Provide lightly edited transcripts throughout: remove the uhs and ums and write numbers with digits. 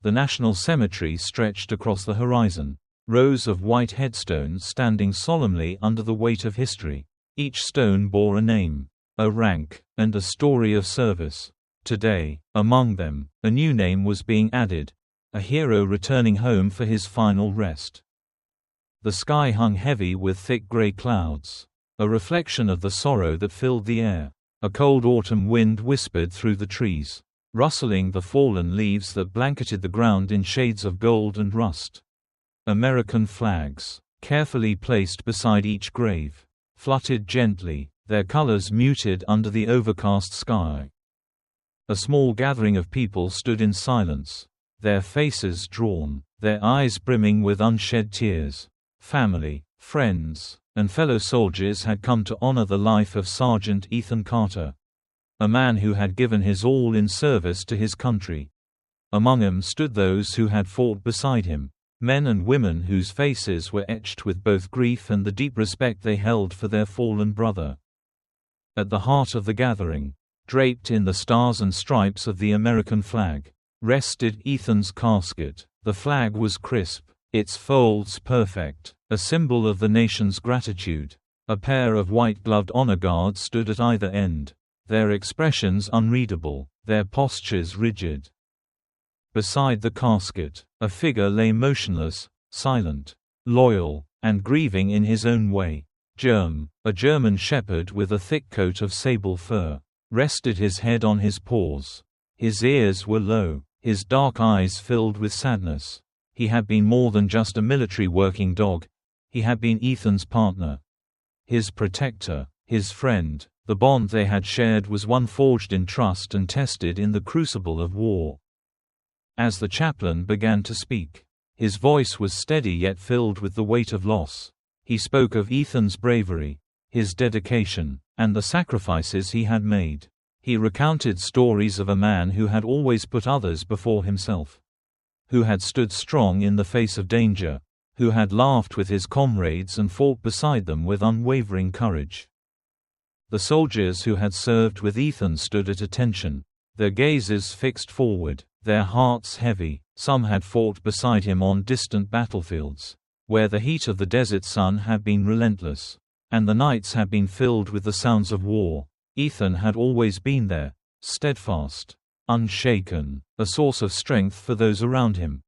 The national cemetery stretched across the horizon. Rows of white headstones standing solemnly under the weight of history. Each stone bore a name, a rank, and a story of service. Today, among them, a new name was being added, a hero returning home for his final rest. The sky hung heavy with thick gray clouds, a reflection of the sorrow that filled the air. A cold autumn wind whispered through the trees, rustling the fallen leaves that blanketed the ground in shades of gold and rust. American flags, carefully placed beside each grave, fluttered gently, their colors muted under the overcast sky. A small gathering of people stood in silence, their faces drawn, their eyes brimming with unshed tears. Family, friends, and fellow soldiers had come to honor the life of Sergeant Ethan Carter, a man who had given his all in service to his country. Among them stood those who had fought beside him, men and women whose faces were etched with both grief and the deep respect they held for their fallen brother. At the heart of the gathering, draped in the stars and stripes of the American flag, rested Ethan's casket. The flag was crisp, its folds perfect, a symbol of the nation's gratitude. A pair of white-gloved honor guards stood at either end, their expressions unreadable, their postures rigid. Beside the casket, a figure lay motionless, silent, loyal, and grieving in his own way. Germ, a German shepherd with a thick coat of sable fur, rested his head on his paws. His ears were low, his dark eyes filled with sadness. He had been more than just a military working dog. He had been Ethan's partner, his protector, his friend. The bond they had shared was one forged in trust and tested in the crucible of war. As the chaplain began to speak, his voice was steady yet filled with the weight of loss. He spoke of Ethan's bravery, his dedication, and the sacrifices he had made. He recounted stories of a man who had always put others before himself, who had stood strong in the face of danger, who had laughed with his comrades and fought beside them with unwavering courage. The soldiers who had served with Ethan stood at attention, their gazes fixed forward, their hearts heavy. Some had fought beside him on distant battlefields, where the heat of the desert sun had been relentless, and the nights had been filled with the sounds of war. Ethan had always been there, steadfast, unshaken, a source of strength for those around him.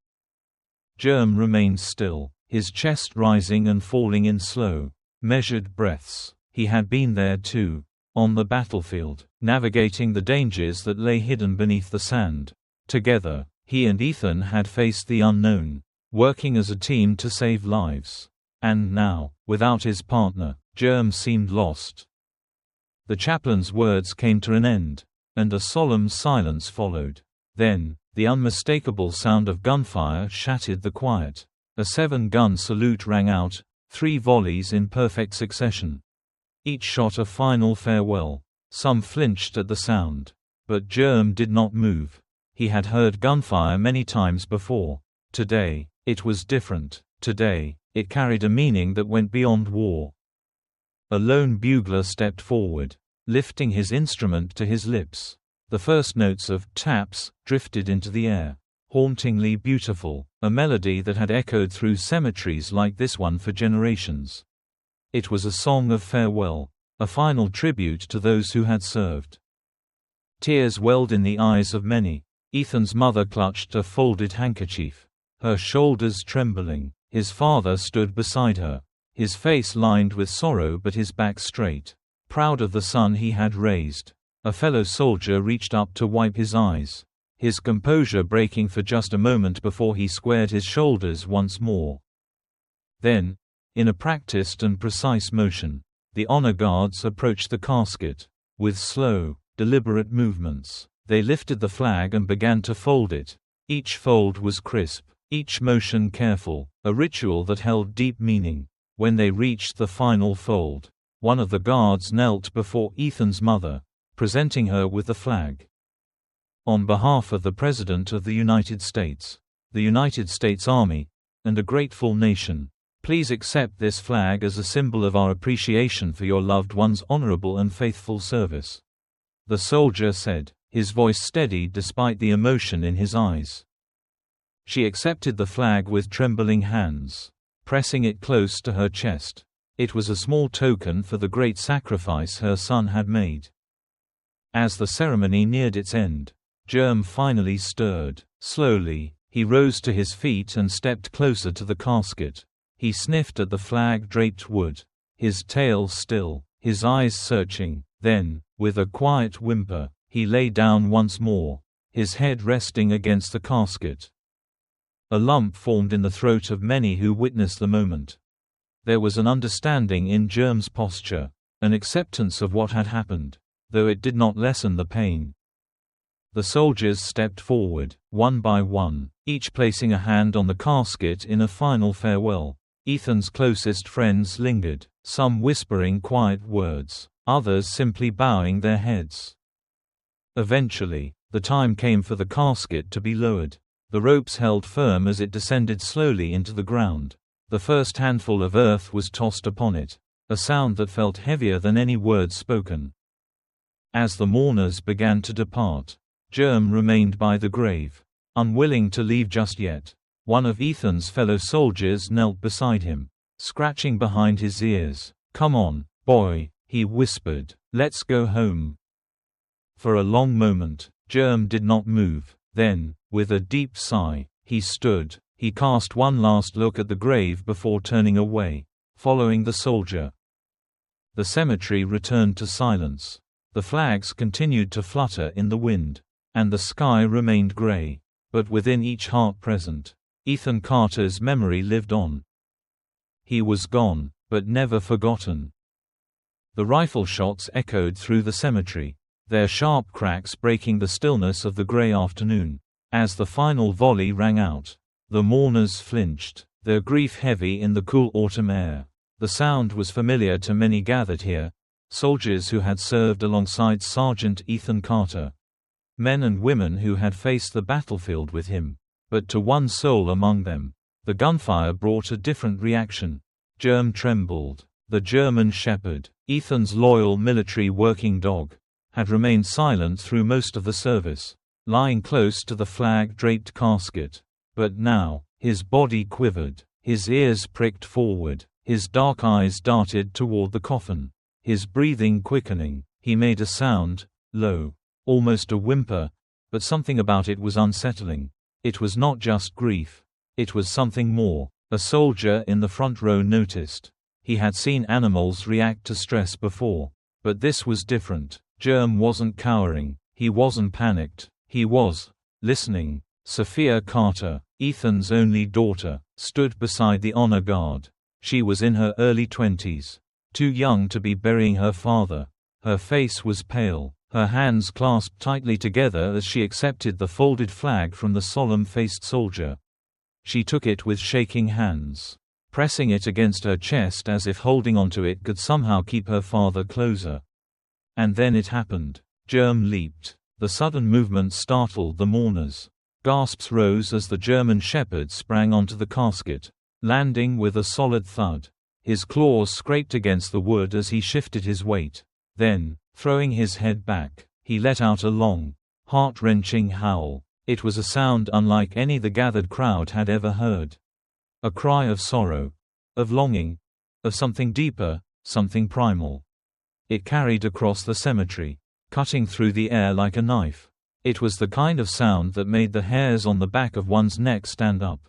Germ remained still, his chest rising and falling in slow, measured breaths. He had been there too, on the battlefield, navigating the dangers that lay hidden beneath the sand. Together, he and Ethan had faced the unknown, working as a team to save lives. And now, without his partner, Germ seemed lost. The chaplain's words came to an end, and a solemn silence followed. Then, the unmistakable sound of gunfire shattered the quiet. A 7-gun salute rang out, 3 volleys in perfect succession. Each shot a final farewell. Some flinched at the sound. But Germ did not move. He had heard gunfire many times before. Today, it was different. Today, it carried a meaning that went beyond war. A lone bugler stepped forward, lifting his instrument to his lips. The first notes of taps drifted into the air, hauntingly beautiful, a melody that had echoed through cemeteries like this one for generations. It was a song of farewell, a final tribute to those who had served. Tears welled in the eyes of many. Ethan's mother clutched a folded handkerchief, her shoulders trembling. His father stood beside her, his face lined with sorrow but his back straight, proud of the son he had raised. A fellow soldier reached up to wipe his eyes, his composure breaking for just a moment before he squared his shoulders once more. Then, in a practiced and precise motion, the honor guards approached the casket. With slow, deliberate movements, they lifted the flag and began to fold it. Each fold was crisp, each motion careful, a ritual that held deep meaning. When they reached the final fold, one of the guards knelt before Ethan's mother, presenting her with the flag. On behalf of the President of the United States, the United States Army, and a grateful nation, please accept this flag as a symbol of our appreciation for your loved one's honorable and faithful service. The soldier said, his voice steady despite the emotion in his eyes. She accepted the flag with trembling hands, pressing it close to her chest. It was a small token for the great sacrifice her son had made. As the ceremony neared its end, Germ finally stirred. Slowly, he rose to his feet and stepped closer to the casket. He sniffed at the flag-draped wood, his tail still, his eyes searching. Then, with a quiet whimper, he lay down once more, his head resting against the casket. A lump formed in the throat of many who witnessed the moment. There was an understanding in Germ's posture, an acceptance of what had happened, though it did not lessen the pain. The soldiers stepped forward, one by one, each placing a hand on the casket in a final farewell. Ethan's closest friends lingered, some whispering quiet words, others simply bowing their heads. Eventually, the time came for the casket to be lowered. The ropes held firm as it descended slowly into the ground. The first handful of earth was tossed upon it, a sound that felt heavier than any words spoken. As the mourners began to depart, Germ remained by the grave, unwilling to leave just yet. One of Ethan's fellow soldiers knelt beside him, scratching behind his ears. "Come on, boy," he whispered, "let's go home." For a long moment, Germ did not move. Then, with a deep sigh, he stood. He cast one last look at the grave before turning away, following the soldier. The cemetery returned to silence. The flags continued to flutter in the wind, and the sky remained gray. But within each heart present, Ethan Carter's memory lived on. He was gone, but never forgotten. The rifle shots echoed through the cemetery, their sharp cracks breaking the stillness of the gray afternoon. As the final volley rang out, the mourners flinched, their grief heavy in the cool autumn air. The sound was familiar to many gathered here, soldiers who had served alongside Sergeant Ethan Carter, men and women who had faced the battlefield with him. But to one soul among them, the gunfire brought a different reaction. Germ trembled. The German Shepherd, Ethan's loyal military working dog, had remained silent through most of the service, lying close to the flag-draped casket. But now, his body quivered, his ears pricked forward, his dark eyes darted toward the coffin, his breathing quickening. He made a sound, low, almost a whimper, but something about it was unsettling. It was not just grief. It was something more. A soldier in the front row noticed. He had seen animals react to stress before. But this was different. Germ wasn't cowering. He wasn't panicked. He was listening. Sophia Carter, Ethan's only daughter, stood beside the honor guard. She was in her early 20s, too young to be burying her father. Her face was pale, her hands clasped tightly together as she accepted the folded flag from the solemn-faced soldier. She took it with shaking hands, pressing it against her chest as if holding onto it could somehow keep her father closer. And then it happened. Germ leaped. The sudden movement startled the mourners. Gasps rose as the German Shepherd sprang onto the casket, landing with a solid thud. His claws scraped against the wood as he shifted his weight. Then, throwing his head back, he let out a long, heart-wrenching howl. It was a sound unlike any the gathered crowd had ever heard. A cry of sorrow, of longing, of something deeper, something primal. It carried across the cemetery, cutting through the air like a knife. It was the kind of sound that made the hairs on the back of one's neck stand up.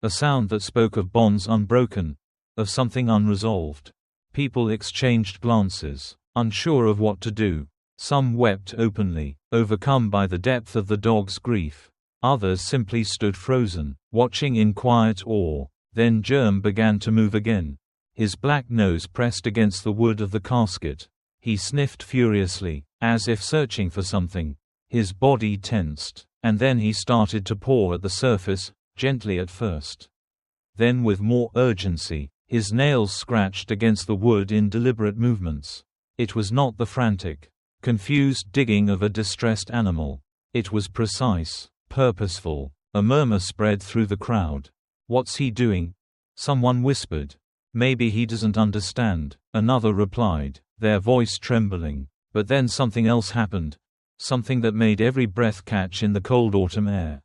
A sound that spoke of bonds unbroken, of something unresolved. People exchanged glances, unsure of what to do. Some wept openly, overcome by the depth of the dog's grief. Others simply stood frozen, watching in quiet awe. Then Germ began to move again. His black nose pressed against the wood of the casket. He sniffed furiously, as if searching for something. His body tensed, and then he started to paw at the surface, gently at first. Then with more urgency, his nails scratched against the wood in deliberate movements. It was not the frantic, confused digging of a distressed animal. It was precise, purposeful. A murmur spread through the crowd. "What's he doing?" someone whispered. "Maybe he doesn't understand," another replied, their voice trembling. But then something else happened. Something that made every breath catch in the cold autumn air.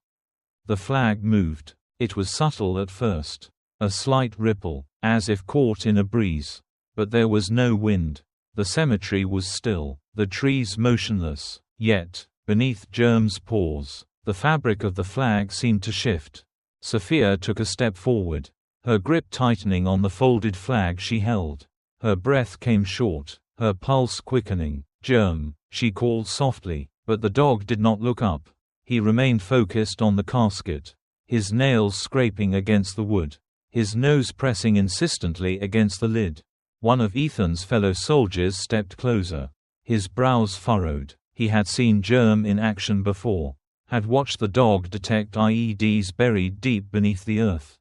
The flag moved. It was subtle at first. A slight ripple, as if caught in a breeze. But there was no wind. The cemetery was still, the trees motionless. Yet, beneath Germ's paws, the fabric of the flag seemed to shift. Sophia took a step forward, her grip tightening on the folded flag she held. Her breath came short, her pulse quickening. "Germ," she called softly, but the dog did not look up. He remained focused on the casket, his nails scraping against the wood, his nose pressing insistently against the lid. One of Ethan's fellow soldiers stepped closer. His brows furrowed. He had seen Germ in action before, had watched the dog detect IEDs buried deep beneath the earth,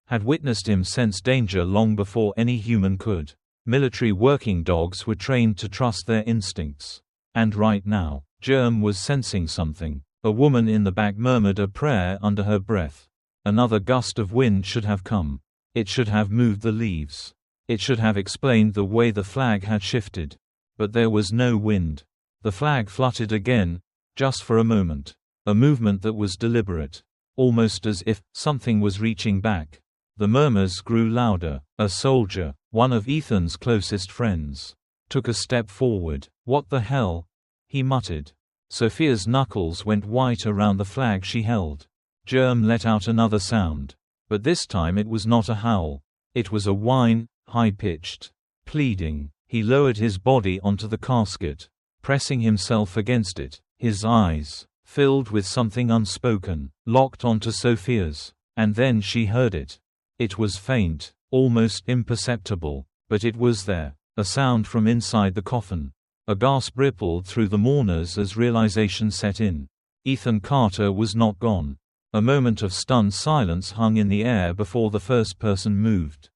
had witnessed him sense danger long before any human could. Military working dogs were trained to trust their instincts. And right now, Germ was sensing something. A woman in the back murmured a prayer under her breath. Another gust of wind should have come. It should have moved the leaves. It should have explained the way the flag had shifted. But there was no wind. The flag fluttered again, just for a moment. A movement that was deliberate. Almost as if something was reaching back. The murmurs grew louder. A soldier, one of Ethan's closest friends, took a step forward. "What the hell?" he muttered. Sophia's knuckles went white around the flag she held. Germ let out another sound. But this time it was not a howl. It was a whine, high-pitched, pleading. He lowered his body onto the casket, pressing himself against it. His eyes, filled with something unspoken, locked onto Sophia's. And then she heard it. It was faint, almost imperceptible, but it was there. A sound from inside the coffin. A gasp rippled through the mourners as realization set in. Ethan Carter was not gone. A moment of stunned silence hung in the air before the first person moved.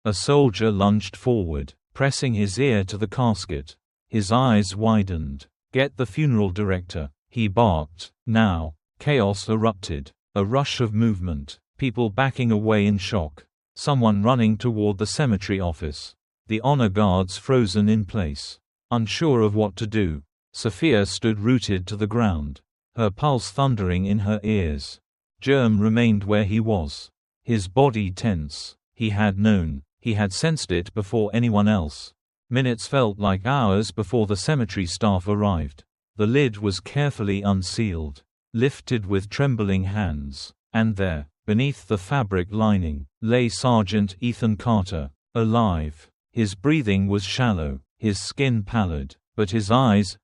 A soldier lunged forward, pressing his ear to the casket. His eyes widened. "Get the funeral director," he barked. Now, chaos erupted. A rush of movement, people backing away in shock. Someone running toward the cemetery office. The honor guards frozen in place, unsure of what to do. Sophia stood rooted to the ground, her pulse thundering in her ears. Germ remained where he was, his body tense. He had known, he had sensed it before anyone else. Minutes felt like hours before the cemetery staff arrived. The lid was carefully unsealed, lifted with trembling hands, and there, beneath the fabric lining, lay Sergeant Ethan Carter, alive. His breathing was shallow, his skin pallid, but his eyes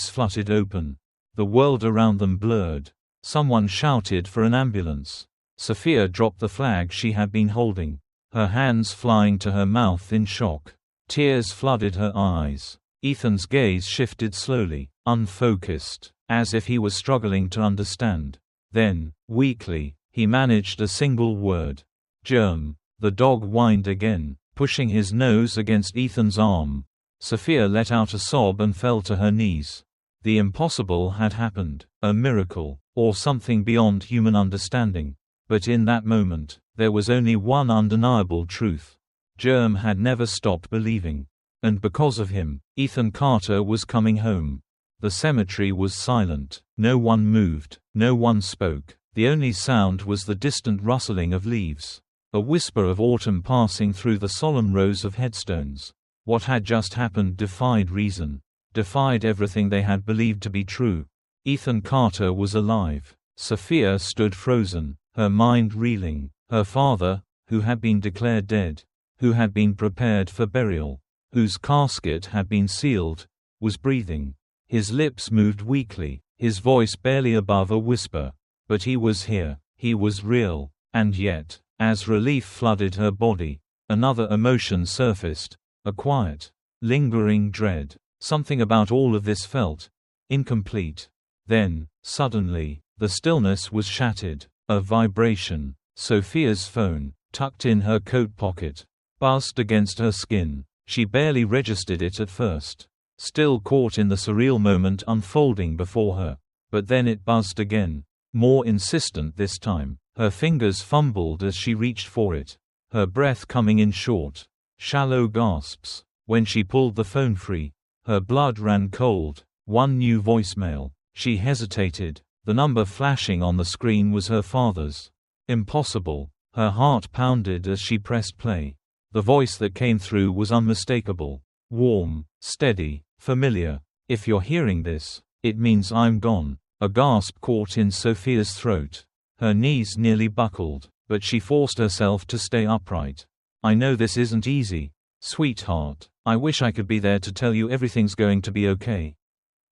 fluttered open. The world around them blurred. Someone shouted for an ambulance. Sophia dropped the flag she had been holding, her hands flying to her mouth in shock. Tears flooded her eyes. Ethan's gaze shifted slowly, unfocused, as if he was struggling to understand. Then, weakly, he managed a single word. "Germ." The dog whined again, pushing his nose against Ethan's arm. Sophia let out a sob and fell to her knees. The impossible had happened, a miracle, or something beyond human understanding. But in that moment, there was only one undeniable truth. Germ had never stopped believing. And because of him, Ethan Carter was coming home. The cemetery was silent. No one moved, no one spoke. The only sound was the distant rustling of leaves, a whisper of autumn passing through the solemn rows of headstones. What had just happened defied reason, defied everything they had believed to be true. Ethan Carter was alive. Sophia stood frozen, her mind reeling. Her father, who had been declared dead, who had been prepared for burial, whose casket had been sealed, was breathing. His lips moved weakly, his voice barely above a whisper. But he was here, he was real. And yet, as relief flooded her body, another emotion surfaced, a quiet, lingering dread. Something about all of this felt incomplete. Then, suddenly, the stillness was shattered. A vibration. Sophia's phone, tucked in her coat pocket, buzzed against her skin. She barely registered it at first, still caught in the surreal moment unfolding before her. But then it buzzed again, more insistent this time. Her fingers fumbled as she reached for it, her breath coming in short, shallow gasps. When she pulled the phone free, her blood ran cold. One new voicemail. She hesitated, The number flashing on the screen was her father's. Impossible. Her heart pounded as she pressed play. The voice that came through was unmistakable. Warm, steady, familiar. "If you're hearing this, it means I'm gone." A gasp caught in Sophia's throat. Her knees nearly buckled, but she forced herself to stay upright. "I know this isn't easy, sweetheart. I wish I could be there to tell you everything's going to be okay.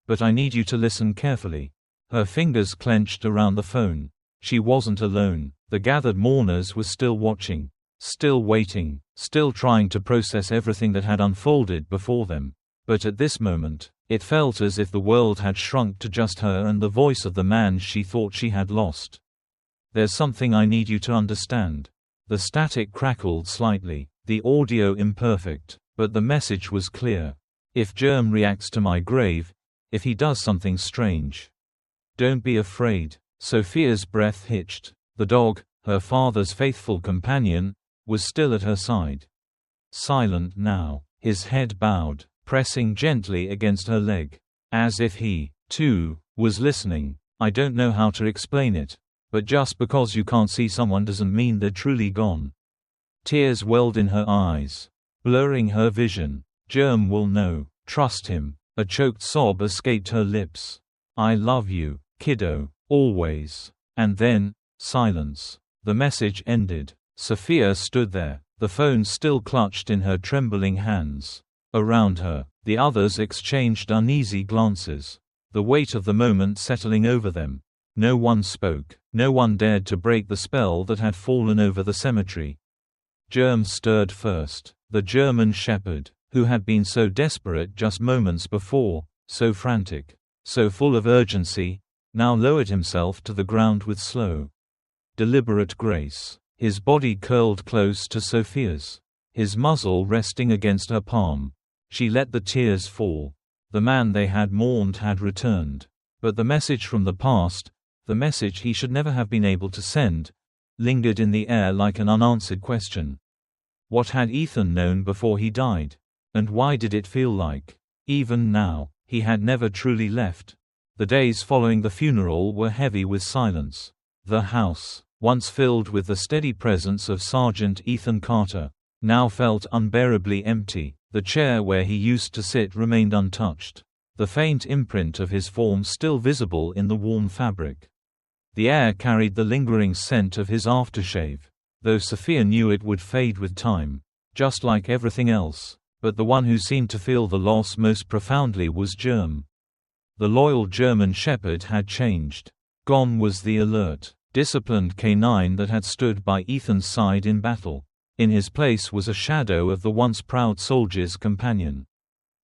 But I need you to listen carefully." Her fingers clenched around the phone. She wasn't alone. The gathered mourners were still watching, still waiting, still trying to process everything that had unfolded before them. But at this moment, it felt as if the world had shrunk to just her and the voice of the man she thought she had lost. "There's something I need you to understand." The static crackled slightly, the audio imperfect, but the message was clear. "If Germ reacts to my grave, if he does something strange, don't be afraid." Sophia's breath hitched. The dog, her father's faithful companion, was still at her side. Silent now, his head bowed, pressing gently against her leg. As if he, too, was listening. "I don't know how to explain it, but just because you can't see someone doesn't mean they're truly gone." Tears welled in her eyes, blurring her vision. "Germ will know. Trust him." A choked sob escaped her lips. "I love you, kiddo, always." And then, silence. The message ended. Sophia stood there, the phone still clutched in her trembling hands. Around her, the others exchanged uneasy glances, the weight of the moment settling over them. No one spoke, no one dared to break the spell that had fallen over the cemetery. Germ stirred first. The German shepherd, who had been so desperate just moments before, so frantic, so full of urgency, now lowered himself to the ground with slow, deliberate grace. His body curled close to Sophia's, his muzzle resting against her palm. She let the tears fall. The man they had mourned had returned. But the message from the past, the message he should never have been able to send, lingered in the air like an unanswered question. What had Ethan known before he died? And why did it feel like, even now, he had never truly left? The days following the funeral were heavy with silence. The house, once filled with the steady presence of Sergeant Ethan Carter, now felt unbearably empty. The chair where he used to sit remained untouched, the faint imprint of his form still visible in the warm fabric. The air carried the lingering scent of his aftershave, though Sophia knew it would fade with time, just like everything else. But the one who seemed to feel the loss most profoundly was Germ. The loyal German shepherd had changed. Gone was the alert, disciplined canine that had stood by Ethan's side in battle. In his place was a shadow of the once proud soldier's companion.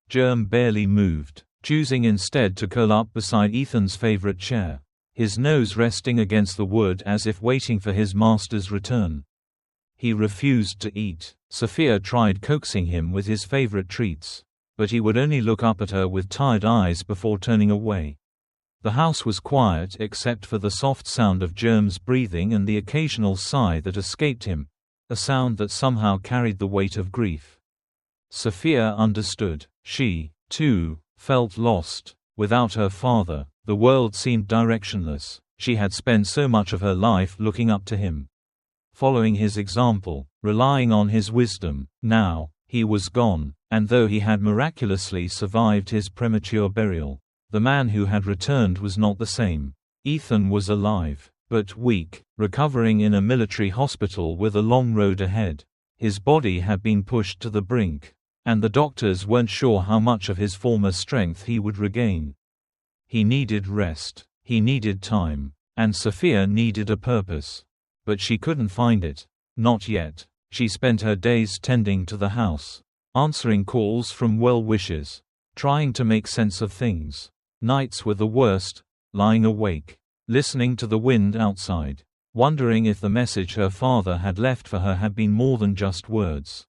Germ barely moved, choosing instead to curl up beside Ethan's favorite chair, his nose resting against the wood as if waiting for his master's return. He refused to eat. Sophia tried coaxing him with his favorite treats, but he would only look up at her with tired eyes before turning away. The house was quiet except for the soft sound of Germ's breathing and the occasional sigh that escaped him, a sound that somehow carried the weight of grief. Sophia understood. She, too, felt lost. Without her father, the world seemed directionless. She had spent so much of her life looking up to him, following his example, relying on his wisdom. Now, he was gone, and though he had miraculously survived his premature burial, the man who had returned was not the same. Ethan was alive, but weak, recovering in a military hospital with a long road ahead. His body had been pushed to the brink, and the doctors weren't sure how much of his former strength he would regain. He needed rest, he needed time, and Sophia needed a purpose. But she couldn't find it. Not yet. She spent her days tending to the house, answering calls from well-wishers, trying to make sense of things. Nights were the worst, lying awake, listening to the wind outside, wondering if the message her father had left for her had been more than just words.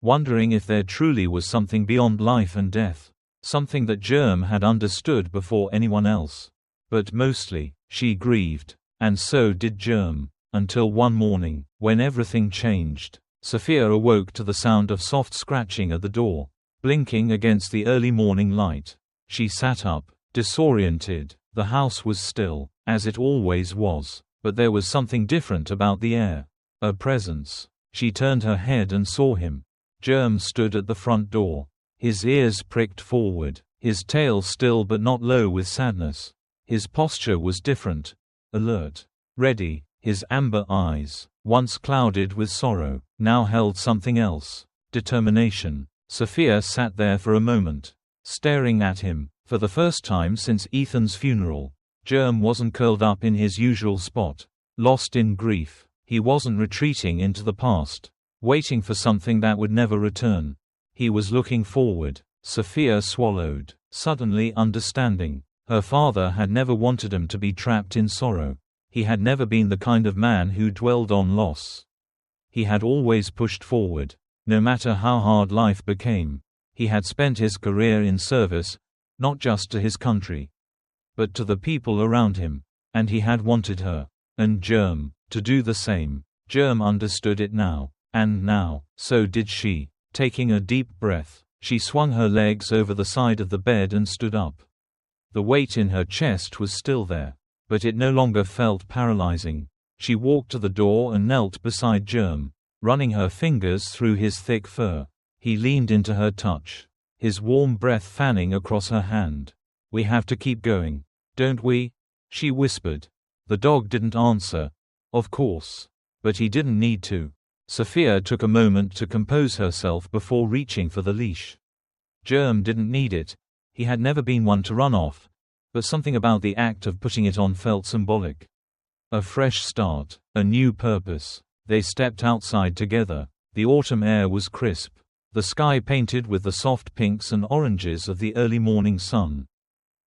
Wondering if there truly was something beyond life and death, something that Germ had understood before anyone else. But mostly, she grieved, and so did Germ. Until one morning, when everything changed. Sophia awoke to the sound of soft scratching at the door, blinking against the early morning light. She sat up, disoriented. The house was still, as it always was, but there was something different about the air. A presence. She turned her head and saw him. Germ stood at the front door. His ears pricked forward, his tail still but not low with sadness. His posture was different. Alert. Ready. His amber eyes, once clouded with sorrow, now held something else. Determination. Sophia sat there for a moment, staring at him. For the first time since Ethan's funeral, Germ wasn't curled up in his usual spot, lost in grief. He wasn't retreating into the past, waiting for something that would never return. He was looking forward. Sophia swallowed, suddenly understanding. Her father had never wanted him to be trapped in sorrow. He had never been the kind of man who dwelled on loss. He had always pushed forward, no matter how hard life became. He had spent his career in service, not just to his country, but to the people around him. And he had wanted her, and Germ, to do the same. Germ understood it now. And now, so did she. Taking a deep breath, she swung her legs over the side of the bed and stood up. The weight in her chest was still there, but it no longer felt paralyzing. She walked to the door and knelt beside Germ, running her fingers through his thick fur. He leaned into her touch, his warm breath fanning across her hand. "We have to keep going, don't we?" she whispered. The dog didn't answer. Of course. But he didn't need to. Sophia took a moment to compose herself before reaching for the leash. Germ didn't need it. He had never been one to run off, but something about the act of putting it on felt symbolic. A fresh start, a new purpose. They stepped outside together. The autumn air was crisp, the sky painted with the soft pinks and oranges of the early morning sun.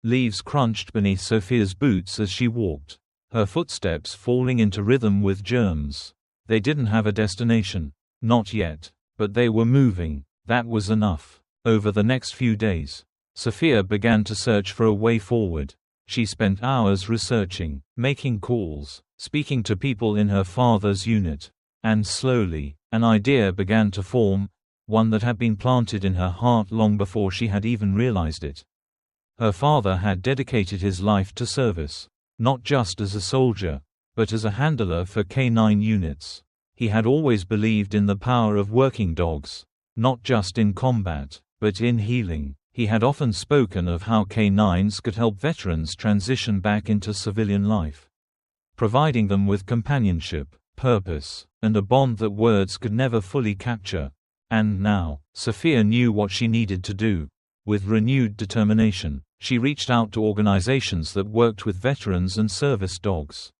Leaves crunched beneath Sophia's boots as she walked, her footsteps falling into rhythm with Germ's. They didn't have a destination. Not yet. But they were moving. That was enough. Over the next few days, Sophia began to search for a way forward. She spent hours researching, making calls, speaking to people in her father's unit. And slowly, an idea began to form, one that had been planted in her heart long before she had even realized it. Her father had dedicated his life to service, not just as a soldier, but as a handler for canine units. He had always believed in the power of working dogs, not just in combat, but in healing. He had often spoken of how canines could help veterans transition back into civilian life, providing them with companionship, purpose, and a bond that words could never fully capture. And now, Sophia knew what she needed to do. With renewed determination, she reached out to organizations that worked with veterans and service dogs.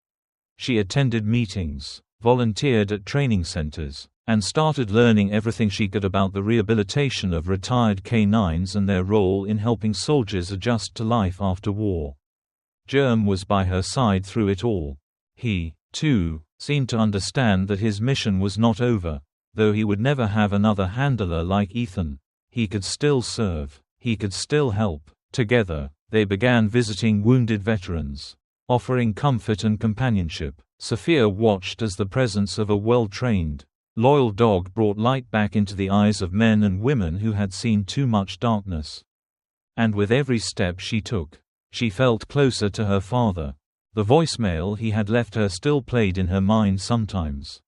She attended meetings, volunteered at training centers, and started learning everything she could about the rehabilitation of retired canines and their role in helping soldiers adjust to life after war. Germ was by her side through it all. He, too, seemed to understand that his mission was not over. Though he would never have another handler like Ethan, he could still serve, he could still help. Together, they began visiting wounded veterans, offering comfort and companionship. Sophia watched as the presence of a well-trained, loyal dog brought light back into the eyes of men and women who had seen too much darkness. And with every step she took, she felt closer to her father. The voicemail he had left her still played in her mind sometimes.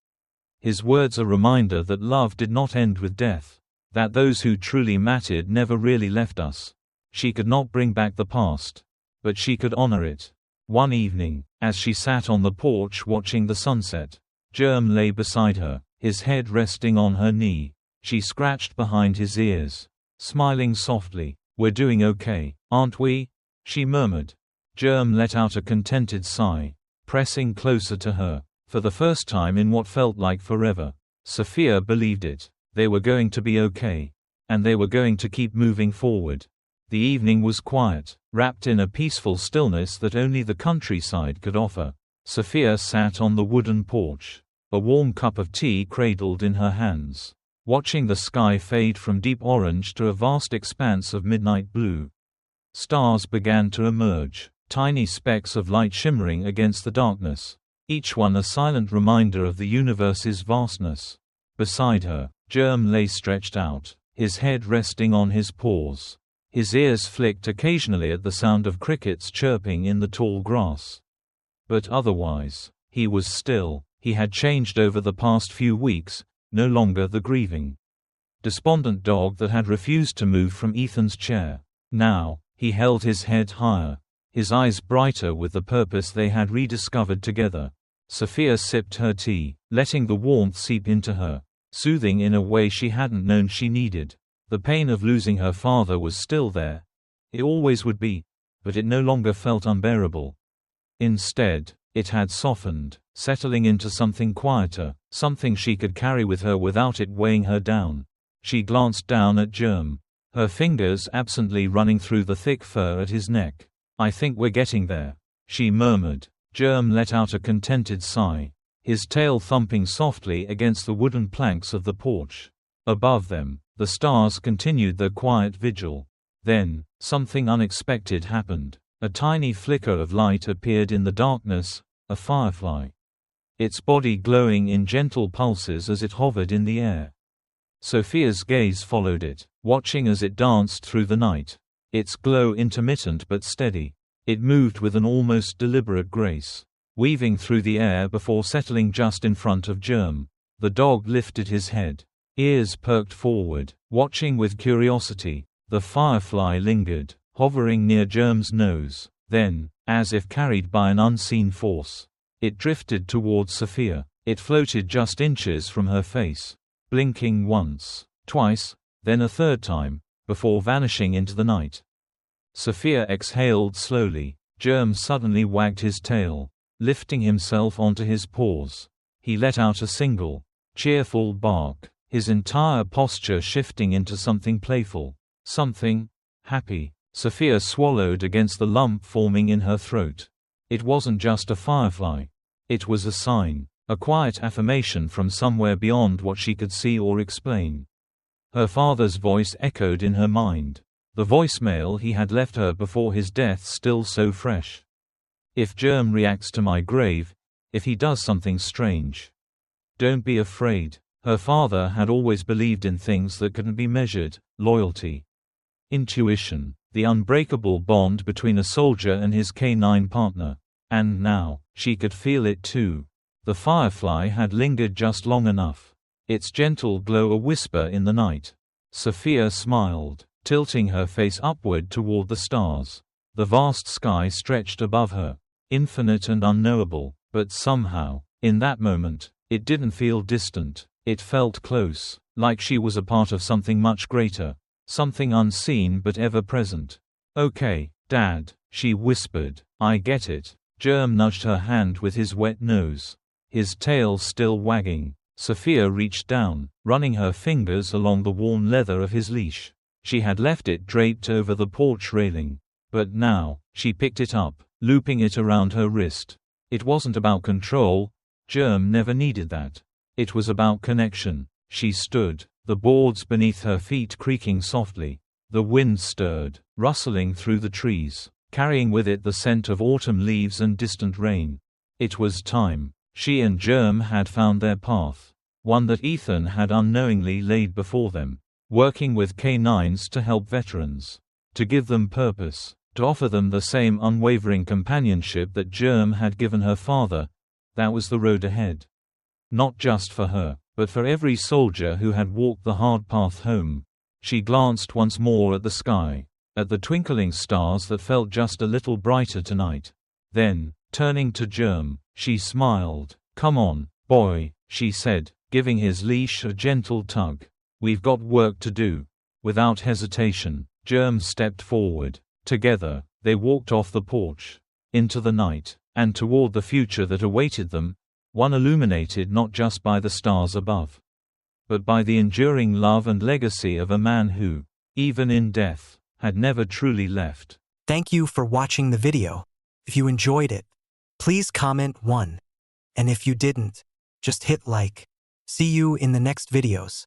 His words a reminder that love did not end with death, that those who truly mattered never really left us. She could not bring back the past, but she could honor it. One evening, as she sat on the porch watching the sunset, Germ lay beside her, his head resting on her knee. She scratched behind his ears, smiling softly. "We're doing okay, aren't we?" she murmured. Germ let out a contented sigh, pressing closer to her. For the first time in what felt like forever, Sophia believed it. They were going to be okay. And they were going to keep moving forward. The evening was quiet, wrapped in a peaceful stillness that only the countryside could offer. Sophia sat on the wooden porch, a warm cup of tea cradled in her hands, watching the sky fade from deep orange to a vast expanse of midnight blue. Stars began to emerge, tiny specks of light shimmering against the darkness, each one a silent reminder of the universe's vastness. Beside her, Germ lay stretched out, his head resting on his paws. His ears flicked occasionally at the sound of crickets chirping in the tall grass. But otherwise, he was still. He had changed over the past few weeks, no longer the grieving, despondent dog that had refused to move from Ethan's chair. Now, he held his head higher, his eyes brighter with the purpose they had rediscovered together. Sophia sipped her tea, letting the warmth seep into her, soothing in a way she hadn't known she needed. The pain of losing her father was still there. It always would be, but it no longer felt unbearable. Instead, it had softened, settling into something quieter, something she could carry with her without it weighing her down. She glanced down at Germ, her fingers absently running through the thick fur at his neck. "I think we're getting there," she murmured. Germ let out a contented sigh, his tail thumping softly against the wooden planks of the porch. Above them, the stars continued their quiet vigil. Then, something unexpected happened. A tiny flicker of light appeared in the darkness, a firefly, its body glowing in gentle pulses as it hovered in the air. Sophia's gaze followed it, watching as it danced through the night, its glow intermittent but steady. It moved with an almost deliberate grace, weaving through the air before settling just in front of Germ. The dog lifted his head, ears perked forward, watching with curiosity. The firefly lingered, hovering near Germ's nose. Then, as if carried by an unseen force, it drifted towards Sophia. It floated just inches from her face, blinking once, twice, then a third time, before vanishing into the night. Sophia exhaled slowly. Germ suddenly wagged his tail, lifting himself onto his paws. He let out a single, cheerful bark, his entire posture shifting into something playful, something happy. Sophia swallowed against the lump forming in her throat. It wasn't just a firefly. It was a sign, a quiet affirmation from somewhere beyond what she could see or explain. Her father's voice echoed in her mind. The voicemail he had left her before his death, still so fresh. "If Germ reacts to my grave, if he does something strange, don't be afraid." Her father had always believed in things that couldn't be measured: loyalty, intuition, the unbreakable bond between a soldier and his canine partner. And now, she could feel it too. The firefly had lingered just long enough, its gentle glow a whisper in the night. Sophia smiled, tilting her face upward toward the stars. The vast sky stretched above her, infinite and unknowable, but somehow, in that moment, it didn't feel distant. It felt close, like she was a part of something much greater, something unseen but ever present. "Okay, Dad," she whispered, "I get it." Germ nudged her hand with his wet nose, his tail still wagging. Sophia reached down, running her fingers along the worn leather of his leash. She had left it draped over the porch railing, but now, she picked it up, looping it around her wrist. It wasn't about control. Germ never needed that. It was about connection. She stood, the boards beneath her feet creaking softly. The wind stirred, rustling through the trees, carrying with it the scent of autumn leaves and distant rain. It was time. She and Germ had found their path, one that Ethan had unknowingly laid before them. Working with canines to help veterans, to give them purpose, to offer them the same unwavering companionship that Germ had given her father. That was the road ahead. Not just for her, but for every soldier who had walked the hard path home. She glanced once more at the sky, at the twinkling stars that felt just a little brighter tonight. Then, turning to Germ, she smiled. "Come on, boy," she said, giving his leash a gentle tug. "We've got work to do." Without hesitation, Germ stepped forward. Together, they walked off the porch, into the night, and toward the future that awaited them, one illuminated not just by the stars above, but by the enduring love and legacy of a man who, even in death, had never truly left. Thank you for watching the video. If you enjoyed it, please comment 1. And if you didn't, just hit like. See you in the next videos.